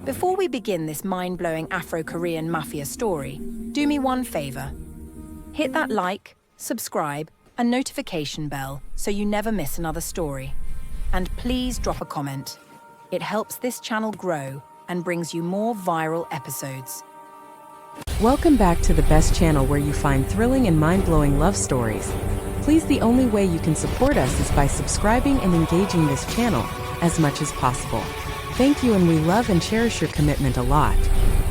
Before we begin this mind-blowing Afro-Korean mafia story, do me one favor. Hit that like, subscribe, and notification bell so you never miss another story. And please drop a comment. It helps this channel grow and brings you more viral episodes. Welcome back to the best channel where you find thrilling and mind-blowing love stories. Please, the only way you can support us is by subscribing and engaging this channel as much as possible. Thank you, and we love and cherish your commitment a lot.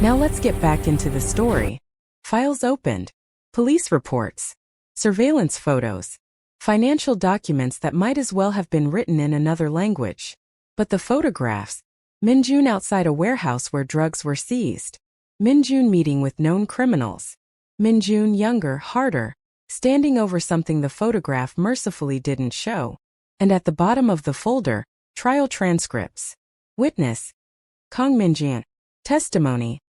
Now let's get back into the story. Files opened. Police reports. Surveillance photos. Financial documents that might as well have been written in another language. But the photographs. Minjun outside a warehouse where drugs were seized. Minjun meeting with known criminals. Minjun younger, harder, standing over something the photograph mercifully didn't show. And at the bottom of the folder, trial transcripts. Witness. Kong Minjun. Testimony.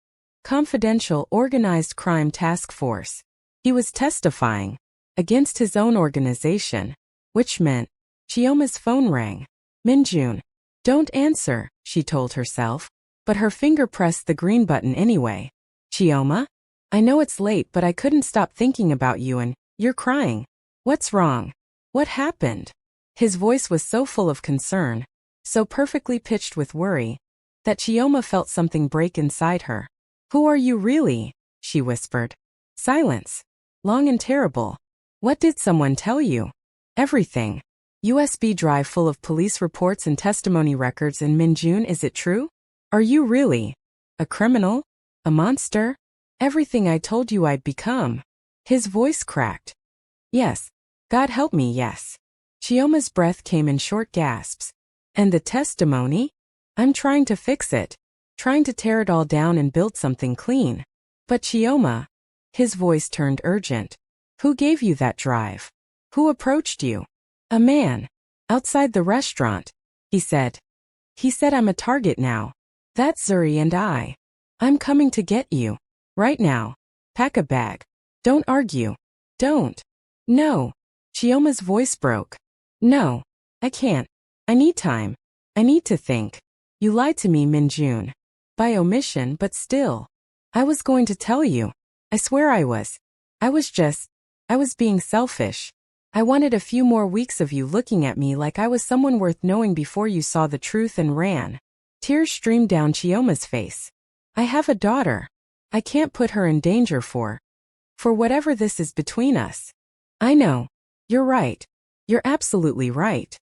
Confidential Organized Crime Task Force. He was testifying against his own organization, which meant Chioma's phone rang. Minjun. Don't answer, she told herself, but her finger pressed the green button anyway. Chioma? I know it's late, but I couldn't stop thinking about you, and you're crying. What's wrong? What happened? His voice was so full of concern, so perfectly pitched with worry, that Chioma felt something break inside her. Who are you really? She whispered. Silence. Long and terrible. What did someone tell you? Everything. USB drive full of police reports and testimony records in Minjun. Is it true? Are you really a criminal? A monster? Everything I told you I'd become. His voice cracked. Yes. God help me, yes. Chioma's breath came in short gasps. And the testimony? I'm trying to fix it. Trying to tear it all down and build something clean. But Chioma. His voice turned urgent. Who gave you that drive? Who approached you? A man. Outside the restaurant. He said. He said I'm a target now. That's Zuri and I. I'm coming to get you. Right now. Pack a bag. Don't argue. Don't. No. Chioma's voice broke. No. I can't. I need time. I need to think. You lied to me, Minjun. By omission, but still. I was going to tell you. I swear I was. I was being selfish. I wanted a few more weeks of you looking at me like I was someone worth knowing before you saw the truth and ran. Tears streamed down Chioma's face. I have a daughter. I can't put her in danger for whatever this is between us. I know. You're right. You're absolutely right.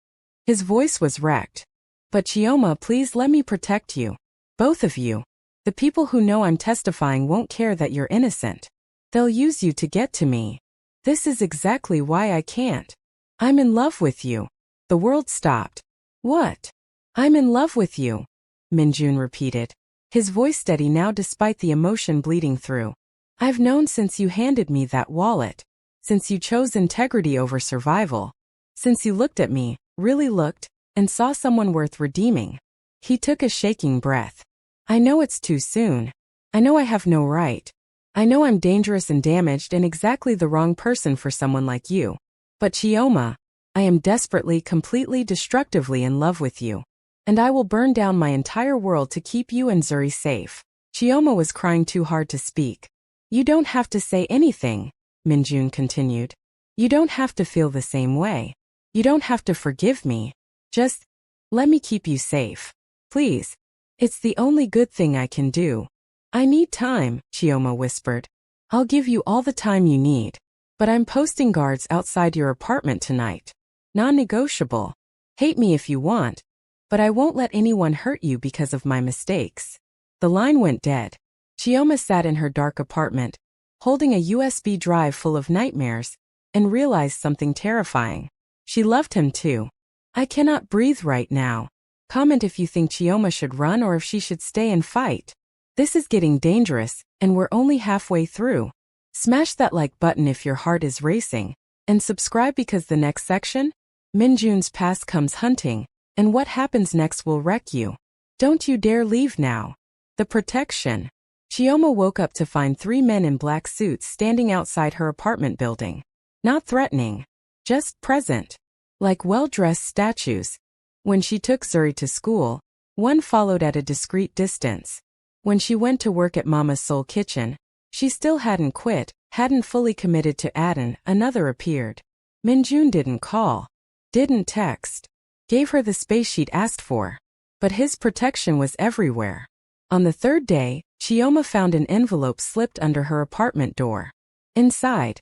His voice was wrecked. But Chioma, please let me protect you. Both of you. The people who know I'm testifying won't care that you're innocent. They'll use you to get to me. This is exactly why I can't. I'm in love with you. The world stopped. What? I'm in love with you, Minjun repeated. His voice steady now despite the emotion bleeding through. I've known since you handed me that wallet. Since you chose integrity over survival. Since you looked at me, really looked, and saw someone worth redeeming. He took a shaking breath. I know it's too soon. I know I have no right. I know I'm dangerous and damaged and exactly the wrong person for someone like you. But Chioma, I am desperately, completely, destructively in love with you. And I will burn down my entire world to keep you and Zuri safe. Chioma was crying too hard to speak. You don't have to say anything, Minjun continued. You don't have to feel the same way. You don't have to forgive me. Just let me keep you safe. Please. It's the only good thing I can do. I need time, Chioma whispered. I'll give you all the time you need. But I'm posting guards outside your apartment tonight. Non-negotiable. Hate me if you want. But I won't let anyone hurt you because of my mistakes. The line went dead. Chioma sat in her dark apartment, holding a USB drive full of nightmares, and realized something terrifying. She loved him too. I cannot breathe right now. Comment if you think Chioma should run or if she should stay and fight. This is getting dangerous, and we're only halfway through. Smash that like button if your heart is racing, and subscribe because the next section, Minjun's past comes hunting, and what happens next will wreck you. Don't you dare leave now. The protection. Chioma woke up to find 3 men in black suits standing outside her apartment building. Not threatening. Just present. Like well-dressed statues. When she took Zuri to school, one followed at a discreet distance. When she went to work at Mama's Soul Kitchen, she still hadn't quit, hadn't fully committed to Aden. Another appeared. Minjun didn't call, didn't text, gave her the space she'd asked for. But his protection was everywhere. On the third day, Chioma found an envelope slipped under her apartment door. Inside,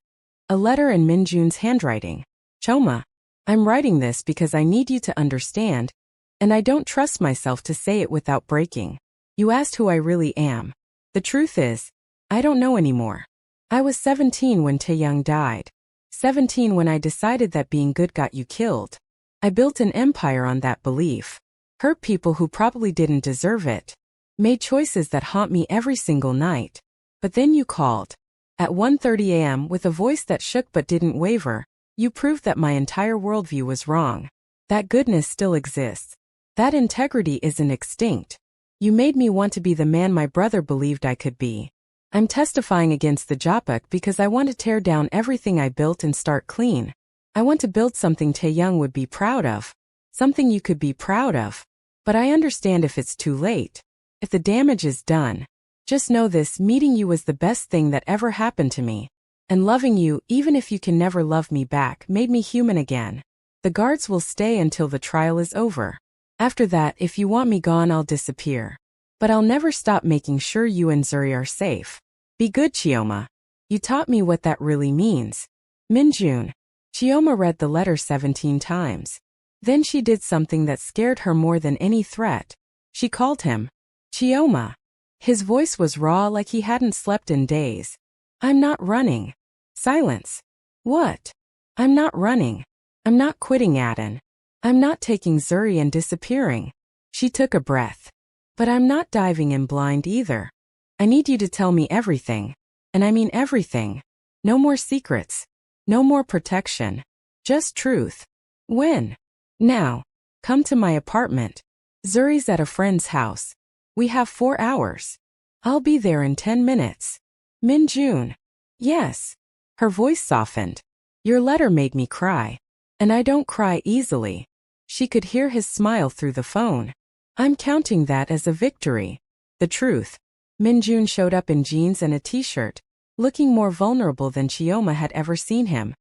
a letter in Minjun's handwriting. Choma, I'm writing this because I need you to understand, and I don't trust myself to say it without breaking. You asked who I really am. The truth is, I don't know anymore. I was 17 when Taeyang died. 17 when I decided that being good got you killed. I built an empire on that belief. Hurt people who probably didn't deserve it. Made choices that haunt me every single night. But then you called. At 1:30 a.m. with a voice that shook but didn't waver, you proved that my entire worldview was wrong. That goodness still exists. That integrity isn't extinct. You made me want to be the man my brother believed I could be. I'm testifying against the Japuk because I want to tear down everything I built and start clean. I want to build something Taeyang would be proud of. Something you could be proud of. But I understand if it's too late. If the damage is done. Just know this: meeting you was the best thing that ever happened to me. And loving you, even if you can never love me back, made me human again. The guards will stay until the trial is over. After that, if you want me gone, I'll disappear. But I'll never stop making sure you and Zuri are safe. Be good, Chioma. You taught me what that really means. Minjun. Chioma read the letter 17 times. Then she did something that scared her more than any threat. She called him. Chioma. His voice was raw, like he hadn't slept in days. I'm not running. Silence. What? I'm not running. I'm not quitting Aden. I'm not taking Zuri and disappearing. She took a breath. But I'm not diving in blind either. I need you to tell me everything. And I mean everything. No more secrets. No more protection. Just truth. When? Now. Come to my apartment. Zuri's at a friend's house. We have 4 hours. I'll be there in 10 minutes. Minjun. Yes. Her voice softened. Your letter made me cry. And I don't cry easily. She could hear his smile through the phone. I'm counting that as a victory. The truth. Minjun showed up in jeans and a t-shirt, looking more vulnerable than Chioma had ever seen him.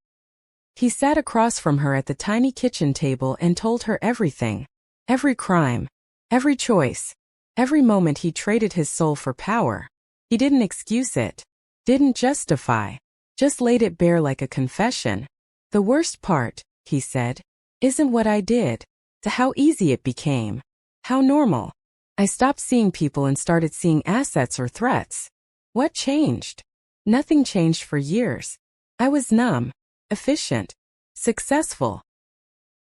He sat across from her at the tiny kitchen table and told her everything. Every crime. Every choice. Every moment he traded his soul for power. He didn't excuse it. Didn't justify. Just laid it bare like a confession. The worst part, he said, isn't what I did. To how easy it became. How normal. I stopped seeing people and started seeing assets or threats. What changed? Nothing changed for years. I was numb, efficient, successful.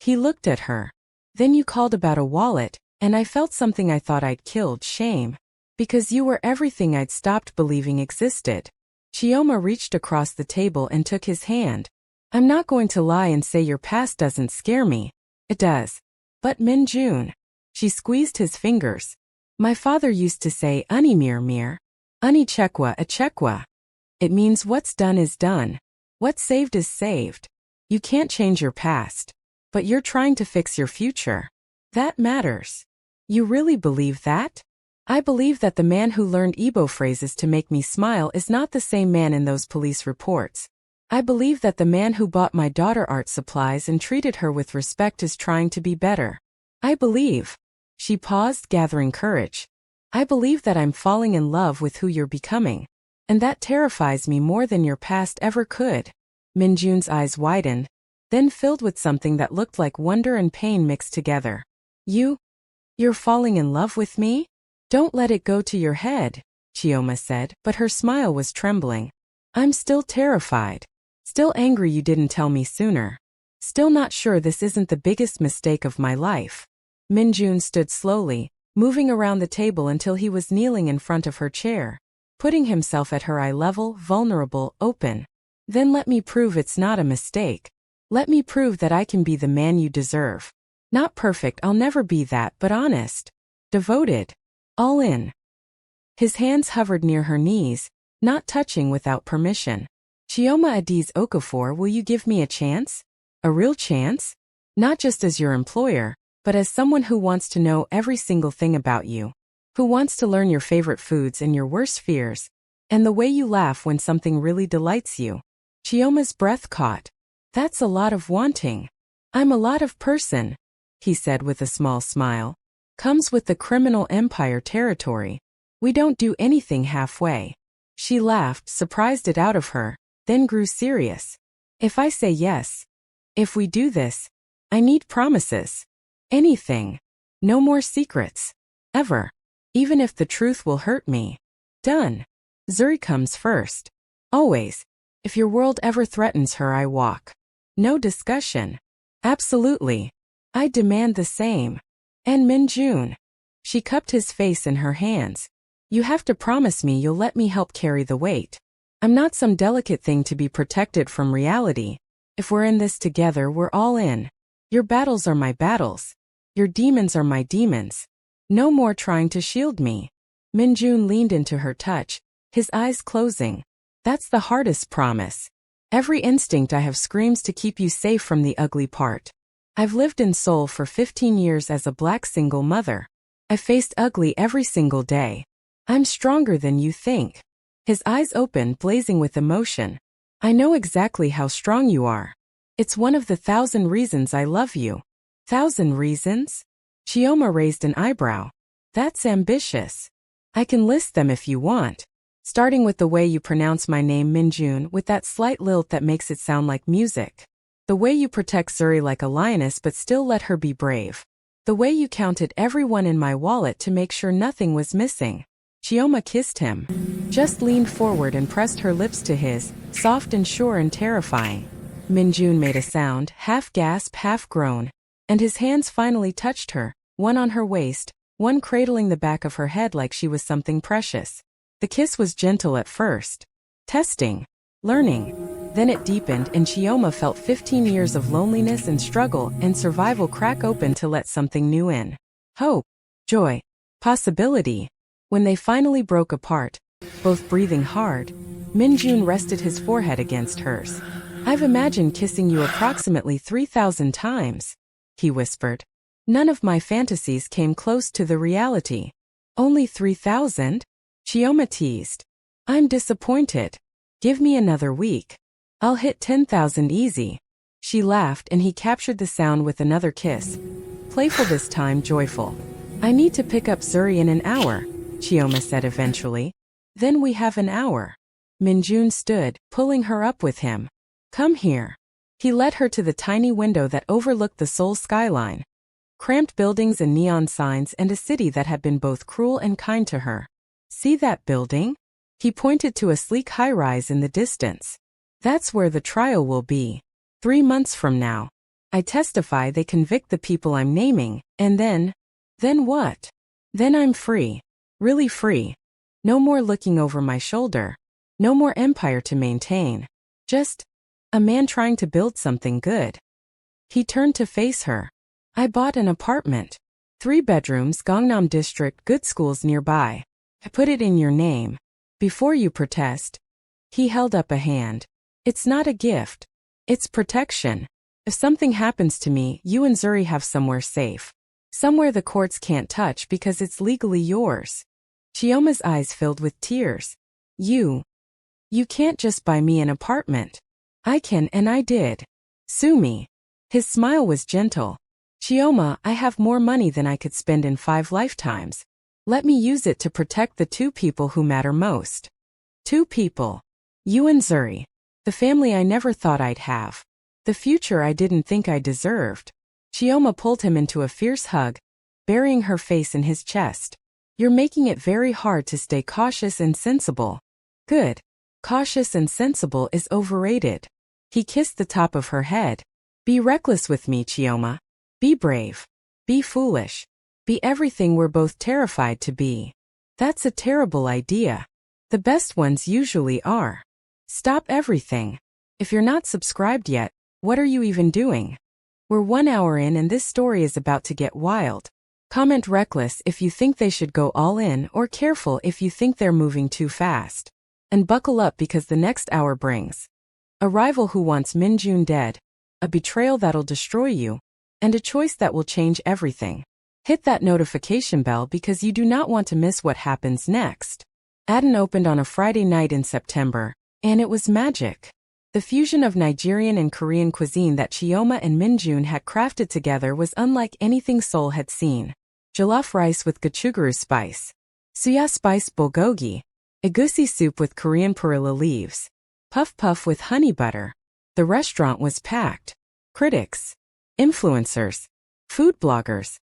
He looked at her. Then you called about a wallet, and I felt something I thought I'd killed: shame. Because you were everything I'd stopped believing existed. Chioma reached across the table and took his hand. I'm not going to lie and say your past doesn't scare me. It does. But Minjun. She squeezed his fingers. My father used to say Ani mir mir. Ani chekwa a chekwa. It means what's done is done. What's saved is saved. You can't change your past. But you're trying to fix your future. That matters. You really believe that? I believe that the man who learned Igbo phrases to make me smile is not the same man in those police reports. I believe that the man who bought my daughter art supplies and treated her with respect is trying to be better. I believe. She paused, gathering courage. I believe that I'm falling in love with who you're becoming. And that terrifies me more than your past ever could. Minjun's eyes widened, then filled with something that looked like wonder and pain mixed together. You're falling in love with me? Don't let it go to your head, Chioma said, but her smile was trembling. I'm still terrified. Still angry you didn't tell me sooner. Still not sure this isn't the biggest mistake of my life. Minjun stood slowly, moving around the table until he was kneeling in front of her chair, putting himself at her eye level, vulnerable, open. Then let me prove it's not a mistake. Let me prove that I can be the man you deserve. Not perfect, I'll never be that, but honest. Devoted. All in. His hands hovered near her knees, not touching without permission. Chioma Adiz Okafor, will you give me a chance? A real chance? Not just as your employer, but as someone who wants to know every single thing about you. Who wants to learn your favorite foods and your worst fears, and the way you laugh when something really delights you? Chioma's breath caught. That's a lot of wanting. I'm a lot of person, he said with a small smile. Comes with the criminal empire territory. We don't do anything halfway. She laughed, surprised it out of her, then grew serious. If I say yes, if we do this, I need promises. Anything. No more secrets. Ever. Even if the truth will hurt me. Done. Zuri comes first. Always. If your world ever threatens her, I walk. No discussion. Absolutely. I demand the same. And Minjun. She cupped his face in her hands. You have to promise me you'll let me help carry the weight. I'm not some delicate thing to be protected from reality. If we're in this together, we're all in. Your battles are my battles. Your demons are my demons. No more trying to shield me. Minjun leaned into her touch, his eyes closing. That's the hardest promise. Every instinct I have screams to keep you safe from the ugly part. I've lived in Seoul for 15 years as a black single mother. I faced ugly every single day. I'm stronger than you think. His eyes opened, blazing with emotion. I know exactly how strong you are. It's one of the 1,000 reasons I love you. 1,000 reasons? Chioma raised an eyebrow. That's ambitious. I can list them if you want. Starting with the way you pronounce my name Minjun with that slight lilt that makes it sound like music. The way you protect Zuri like a lioness but still let her be brave. The way you counted everyone in my wallet to make sure nothing was missing. Chioma kissed him. Just leaned forward and pressed her lips to his, soft and sure and terrifying. Minjun made a sound, half gasp, half groan. And his hands finally touched her, one on her waist, one cradling the back of her head like she was something precious. The kiss was gentle at first. Testing. Learning. Then it deepened and Chioma felt 15 years of loneliness and struggle and survival crack open to let something new in. Hope. Joy. Possibility. When they finally broke apart, both breathing hard, Minjun rested his forehead against hers. I've imagined kissing you approximately 3,000 times, he whispered. None of my fantasies came close to the reality. Only 3,000? Chioma teased. I'm disappointed. Give me another week. I'll hit 10,000 easy. She laughed and he captured the sound with another kiss. Playful this time, joyful. I need to pick up Zuri in an hour, Chioma said eventually. Then we have an hour. Minjun stood, pulling her up with him. Come here. He led her to the tiny window that overlooked the Seoul skyline. Cramped buildings and neon signs and a city that had been both cruel and kind to her. See that building? He pointed to a sleek high-rise in the distance. That's where the trial will be. 3 months from now. I testify they convict the people I'm naming, and then what? Then I'm free. Really free. No more looking over my shoulder. No more empire to maintain. Just a man trying to build something good. He turned to face her. I bought an apartment. 3 bedrooms, Gangnam district, good schools nearby. I put it in your name. Before you protest. He held up a hand. It's not a gift. It's protection. If something happens to me, you and Zuri have somewhere safe. Somewhere the courts can't touch because it's legally yours. Chioma's eyes filled with tears. You can't just buy me an apartment. I can and I did. Sue me. His smile was gentle. Chioma, I have more money than I could spend in 5 lifetimes. Let me use it to protect the 2 people who matter most. 2 people. You and Zuri. The family I never thought I'd have. The future I didn't think I deserved. Chioma pulled him into a fierce hug, burying her face in his chest. You're making it very hard to stay cautious and sensible. Good. Cautious and sensible is overrated. He kissed the top of her head. Be reckless with me, Chioma. Be brave. Be foolish. Be everything we're both terrified to be. That's a terrible idea. The best ones usually are. Stop everything. If you're not subscribed yet, what are you even doing? We're 1 hour in and this story is about to get wild. Comment reckless if you think they should go all in or careful if you think they're moving too fast. And buckle up because the next hour brings a rival who wants Minjun dead, a betrayal that'll destroy you, and a choice that will change everything. Hit that notification bell because you do not want to miss what happens next. Adden opened on a Friday night in September, and it was magic. The fusion of Nigerian and Korean cuisine that Chioma and Minjun had crafted together was unlike anything Seoul had seen. Jollof rice with gochugaru spice, suya spiced bulgogi, egusi soup with Korean perilla leaves, puff puff with honey butter. The restaurant was packed. Critics, influencers, food bloggers,